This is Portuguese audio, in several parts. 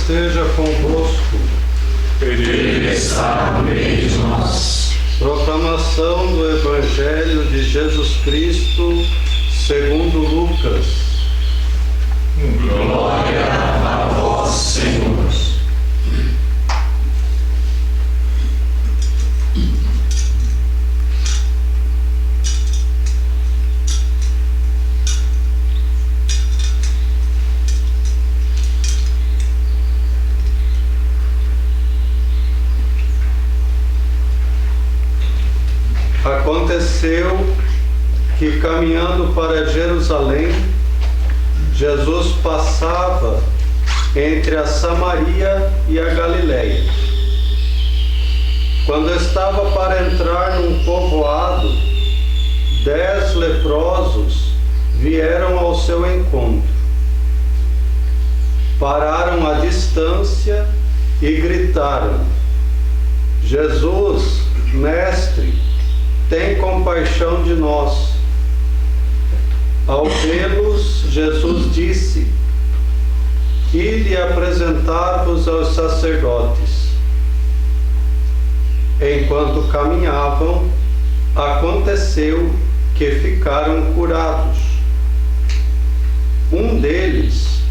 seja convosco. Ele está no meio de nós. Proclamação do Evangelho de Jesus Cristo segundo Lucas. Glória a vós, Senhor. Aconteceu que, caminhando para Jerusalém, Jesus passava entre a Samaria e a Galiléia. Quando estava para entrar num povoado, 10 leprosos vieram ao seu encontro. Pararam à distância e gritaram: Jesus, mestre, tem compaixão de nós. Ao vê-los, Jesus disse: Ide apresentar-vos aos sacerdotes. Enquanto caminhavam, aconteceu que ficaram curados. Um deles,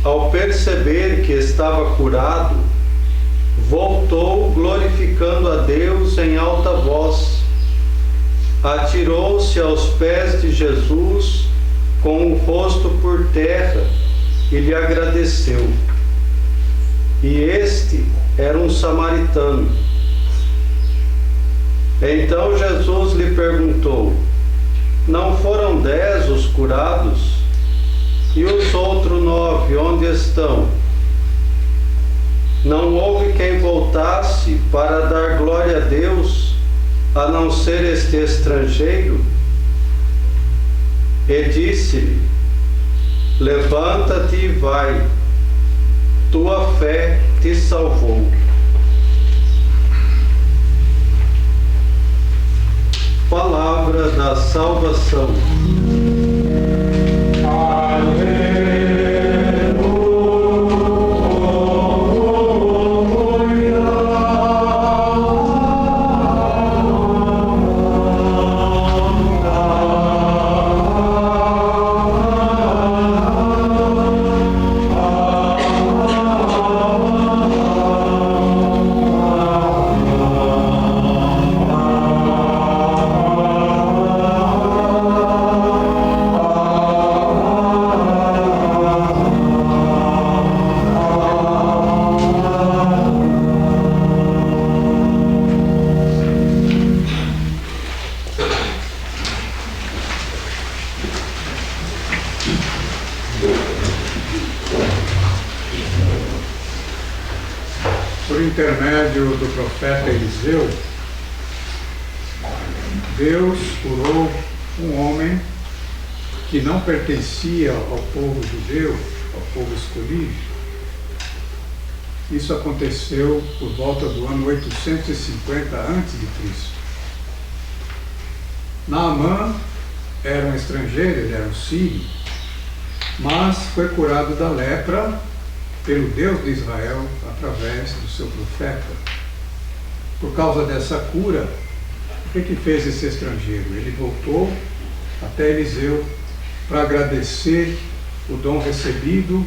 ao perceber que estava curado, voltou glorificando a Deus em alta voz. Atirou-se aos pés de Jesus com o rosto por terra e lhe agradeceu. E este era um samaritano. Então Jesus lhe perguntou: Não foram 10 os curados? E os outros 9, onde estão? Não houve quem voltasse para dar glória a Deus, a não ser este estrangeiro? E disse-lhe: Levanta-te e vai, tua fé te salvou. Palavra da salvação. Por intermédio do profeta Eliseu, Deus curou um homem que não pertencia ao povo judeu, ao povo escolhido. Isso aconteceu por volta do ano 850 a.C. Naamã era um estrangeiro, ele era um sírio, mas foi curado da lepra pelo Deus de Israel através do seu profeta. Por causa dessa cura, o que fez esse estrangeiro? Ele voltou até Eliseu para agradecer o dom recebido,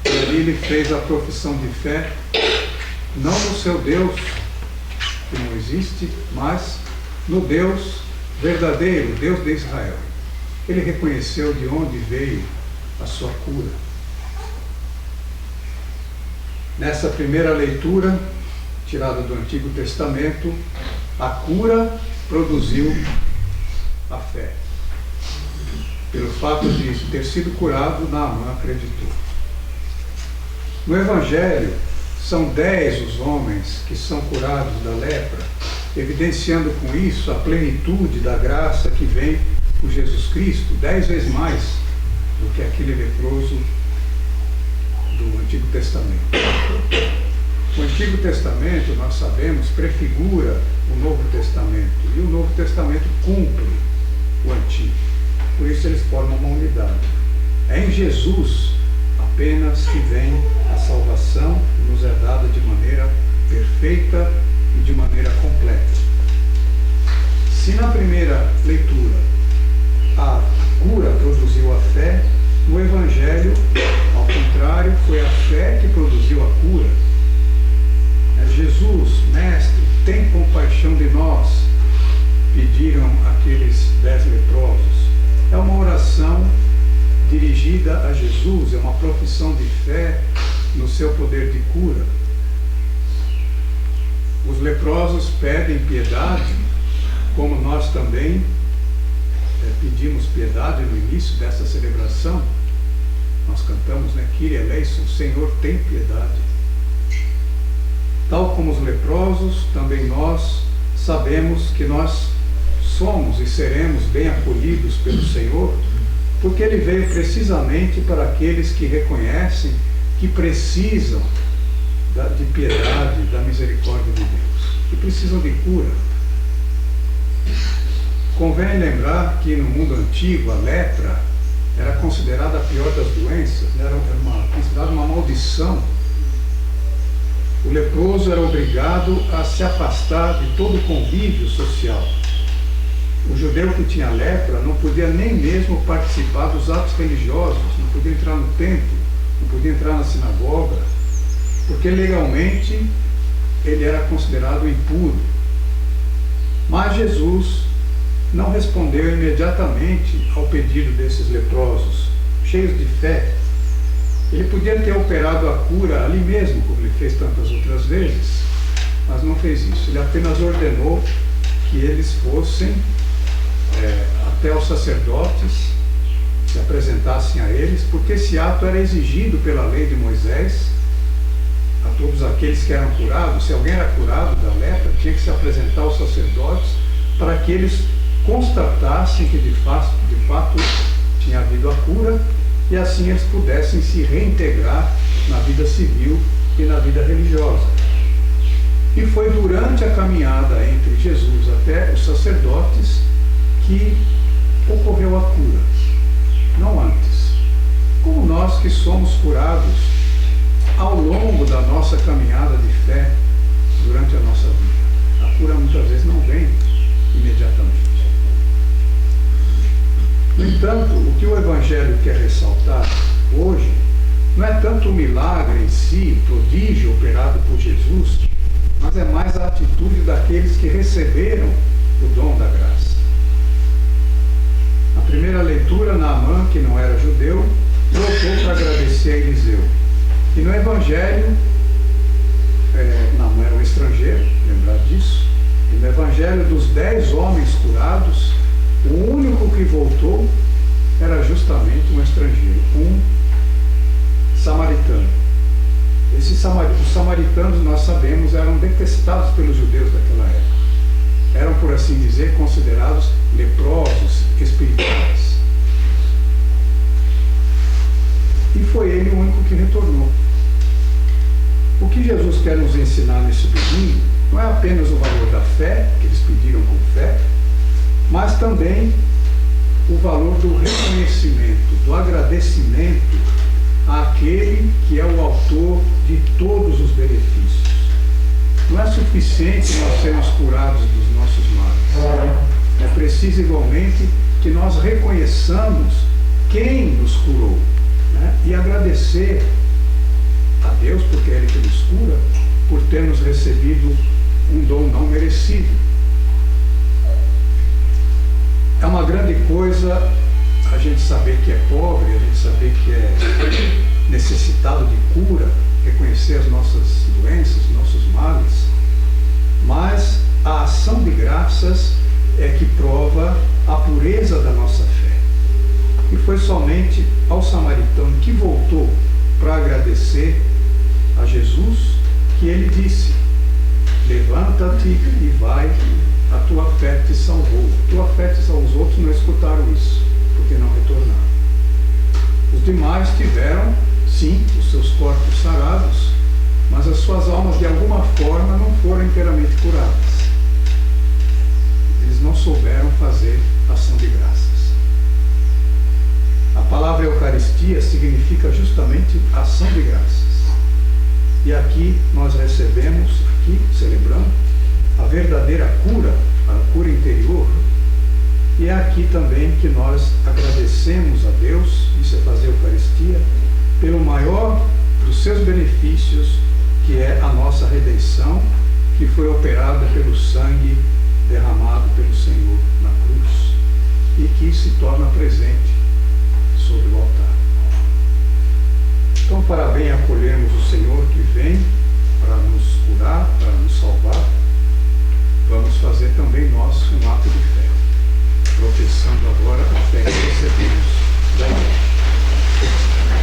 e ali ele fez a profissão de fé, não no seu Deus, que não existe, mas no Deus verdadeiro, Deus de Israel. Ele reconheceu de onde veio a sua cura. Nessa primeira leitura, tirada do Antigo Testamento, a cura produziu a fé. Pelo fato de ter sido curado, Naamã acreditou. No Evangelho, são 10 os homens que são curados da lepra, evidenciando com isso a plenitude da graça que vem por Jesus Cristo, 10 vezes mais do que aquele leproso do Antigo Testamento. O Antigo Testamento, nós sabemos, prefigura o Novo Testamento, e o Novo Testamento cumpre o Antigo. Por isso eles formam uma unidade. É em Jesus apenas que vem a salvação nos é dada de maneira perfeita e de maneira completa. Se na primeira leitura a cura produziu a fé, no Evangelho, ao contrário, foi a fé que produziu a cura. Jesus, Mestre, tem compaixão de nós, pediram aqueles 10 leprosos. É uma oração dirigida a Jesus, é uma profissão de fé no seu poder de cura. Os leprosos pedem piedade, como nós também pedimos piedade no início dessa celebração. Nós cantamos, né? Kyrie eleison, Senhor, tem piedade. Tal como os leprosos, também nós sabemos que nós somos e seremos bem acolhidos pelo Senhor, porque Ele veio precisamente para aqueles que reconhecem que precisam de piedade, da misericórdia de Deus, que precisam de cura. Convém lembrar que no mundo antigo a lepra era considerada a pior das doenças, né? Era considerada uma maldição. O leproso era obrigado a se afastar de todo o convívio social. O judeu que tinha lepra não podia nem mesmo participar dos atos religiosos, não podia entrar no templo, não podia entrar na sinagoga, porque legalmente ele era considerado impuro. Mas Jesus não respondeu imediatamente ao pedido desses leprosos, cheios de fé. Ele podia ter operado a cura ali mesmo, como ele fez tantas outras vezes, mas não fez isso. Ele apenas ordenou que eles fossem até os sacerdotes, se apresentassem a eles, porque esse ato era exigido pela lei de Moisés a todos aqueles que eram curados. Se alguém era curado da lepra, tinha que se apresentar aos sacerdotes para que eles constatassem que de fato tinha havido a cura, e assim eles pudessem se reintegrar na vida civil e na vida religiosa. E foi durante a caminhada entre Jesus até os sacerdotes que ocorreu a cura, não antes. Como nós que somos curados ao longo da nossa caminhada de fé durante a nossa vida. A cura muitas vezes não vem imediatamente. No entanto, o que o Evangelho quer ressaltar hoje não é tanto o milagre em si, o prodígio operado por Jesus, mas é mais a atitude daqueles que receberam o dom da graça. Na primeira leitura, Naamã, que não era judeu, voltou para agradecer a Eliseu. E no Evangelho, Naamã era um estrangeiro, lembrar disso, e no Evangelho dos 10 homens curados, o único que voltou era justamente um estrangeiro, um samaritano. Os samaritanos, nós sabemos, eram detestados pelos judeus daquela época. Eram, por assim dizer, considerados leprosos espirituais. E foi ele o único que retornou. O que Jesus quer nos ensinar nesse domingo não é apenas o valor da fé, que eles pediram com fé, mas também o valor do reconhecimento, do agradecimento àquele que é o autor de todos os benefícios. Não é suficiente nós sermos curados dos nossos males. É preciso igualmente que nós reconheçamos quem nos curou, né? E agradecer a Deus, porque é Ele que nos cura, por termos recebido um dom não merecido. É uma grande coisa a gente saber que é pobre, a gente saber que é necessitado de cura, reconhecer as nossas doenças, nossos males, mas a ação de graças é que prova a pureza da nossa fé. E foi somente ao samaritano que voltou para agradecer a Jesus que ele disse: levanta-te e vai, a tua fé te salvou. A tua fé te salvou. Os outros não escutaram isso, porque não retornaram. Os demais tiveram, sim, os seus corpos sarados, mas as suas almas de alguma forma não foram inteiramente curadas. Eles não souberam fazer ação de graças. A palavra Eucaristia significa justamente ação de graças. E aqui nós recebemos, aqui celebrando, a verdadeira cura, a cura interior. E é aqui também que nós agradecemos a Deus, isso é fazer a Eucaristia, pelo maior dos seus benefícios, que é a nossa redenção, que foi operada pelo sangue derramado pelo Senhor na cruz e que se torna presente sobre o altar. Então, para bem acolhermos o Senhor que vem para nos curar, para nos salvar, vamos fazer também nós um ato de fé, professando agora a fé que recebemos da Igreja.